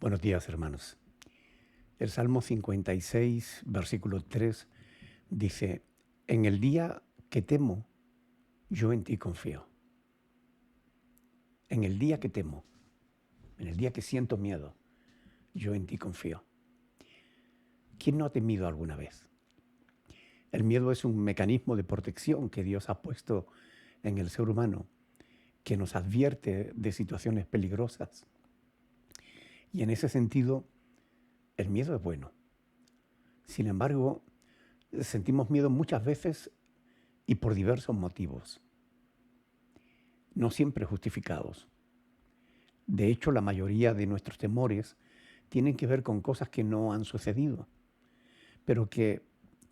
Buenos días, hermanos. El Salmo 56, versículo 3, dice, en el día que temo, yo en ti confío. En el día que temo, en el día que siento miedo, yo en ti confío. ¿Quién no ha temido alguna vez? El miedo es un mecanismo de protección que Dios ha puesto en el ser humano, que nos advierte de situaciones peligrosas. Y en ese sentido, el miedo es bueno. Sin embargo, sentimos miedo muchas veces y por diversos motivos, no siempre justificados. De hecho, la mayoría de nuestros temores tienen que ver con cosas que no han sucedido, pero que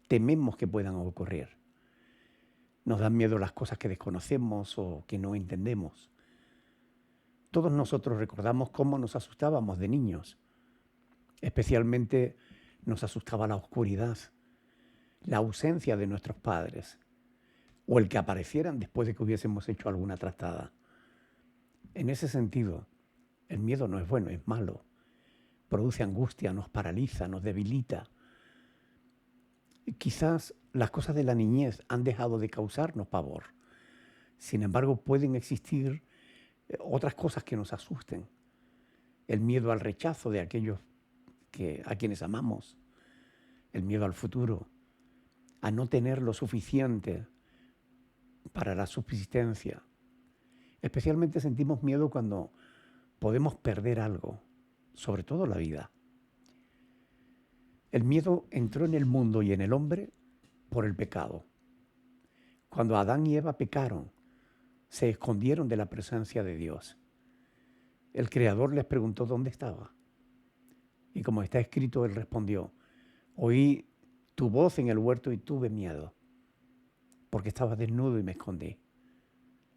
tememos que puedan ocurrir. Nos dan miedo las cosas que desconocemos o que no entendemos. Todos nosotros recordamos cómo nos asustábamos de niños. Especialmente nos asustaba la oscuridad, la ausencia de nuestros padres o el que aparecieran después de que hubiésemos hecho alguna trastada. En ese sentido, el miedo no es bueno, es malo. Produce angustia, nos paraliza, nos debilita. Quizás las cosas de la niñez han dejado de causarnos pavor. Sin embargo, pueden existir otras cosas que nos asusten. El miedo al rechazo de aquellos a quienes amamos. El miedo al futuro. A no tener lo suficiente para la subsistencia. Especialmente sentimos miedo cuando podemos perder algo, sobre todo la vida. El miedo entró en el mundo y en el hombre por el pecado. Cuando Adán y Eva pecaron, se escondieron de la presencia de Dios. El Creador les preguntó dónde estaba. Y como está escrito, él respondió, oí tu voz en el huerto y tuve miedo, porque estaba desnudo y me escondí.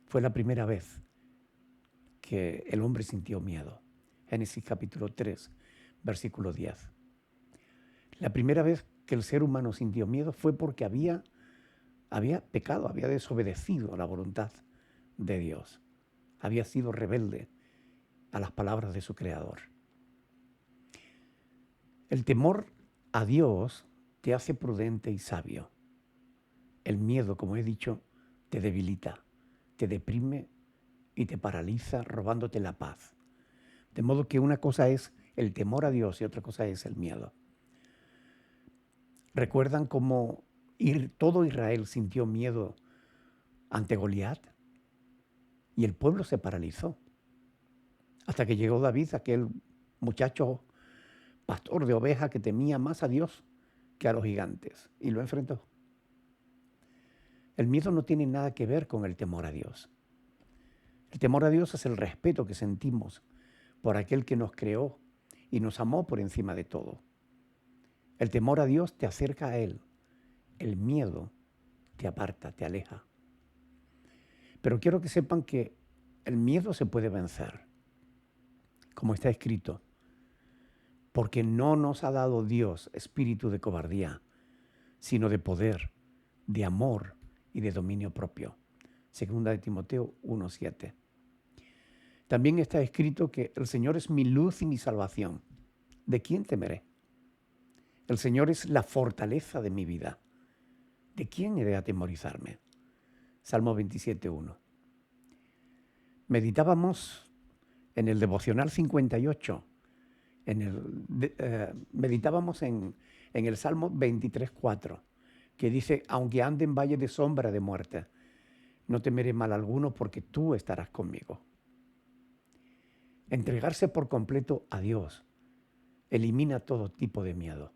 Fue la primera vez que el hombre sintió miedo. Génesis capítulo 3, versículo 10. La primera vez que el ser humano sintió miedo fue porque había pecado, había desobedecido a la voluntad de Dios. Había sido rebelde a las palabras de su Creador. El temor a Dios te hace prudente y sabio. El miedo, como he dicho, te debilita, te deprime y te paraliza, robándote la paz. De modo que una cosa es el temor a Dios y otra cosa es el miedo. ¿Recuerdan cómo todo Israel sintió miedo ante Goliat? Y el pueblo se paralizó. Hasta que llegó David, aquel muchacho pastor de ovejas que temía más a Dios que a los gigantes, y lo enfrentó. El miedo no tiene nada que ver con el temor a Dios. El temor a Dios es el respeto que sentimos por aquel que nos creó y nos amó por encima de todo. El temor a Dios te acerca a Él. El miedo te aparta, te aleja. Pero quiero que sepan que el miedo se puede vencer, como está escrito, porque no nos ha dado Dios espíritu de cobardía, sino de poder, de amor y de dominio propio. Segunda de Timoteo 1:7. También está escrito que el Señor es mi luz y mi salvación. ¿De quién temeré? El Señor es la fortaleza de mi vida. ¿De quién he de atemorizarme? Salmo 27:1. Meditábamos en el devocional 58. Meditábamos en el Salmo 23:4, que dice, aunque ande en valle de sombra de muerte, no temeré mal alguno porque tú estarás conmigo. Entregarse por completo a Dios elimina todo tipo de miedo,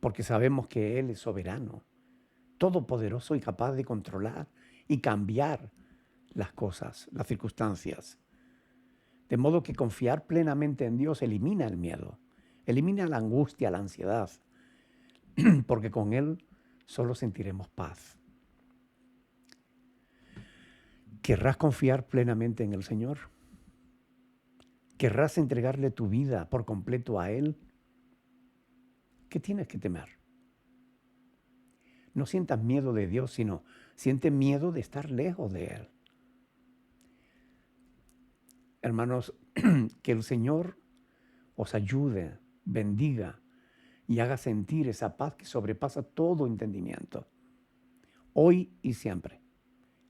porque sabemos que Él es soberano, todopoderoso y capaz de controlar y cambiar las cosas, las circunstancias. De modo que confiar plenamente en Dios elimina el miedo, elimina la angustia, la ansiedad, porque con Él solo sentiremos paz. ¿Querrás confiar plenamente en el Señor? ¿Querrás entregarle tu vida por completo a Él? ¿Qué tienes que temer? No sientas miedo de Dios, sino siente miedo de estar lejos de Él. Hermanos, que el Señor os ayude, bendiga y haga sentir esa paz que sobrepasa todo entendimiento, hoy y siempre,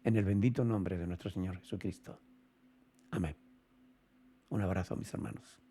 en el bendito nombre de nuestro Señor Jesucristo. Amén. Un abrazo, mis hermanos.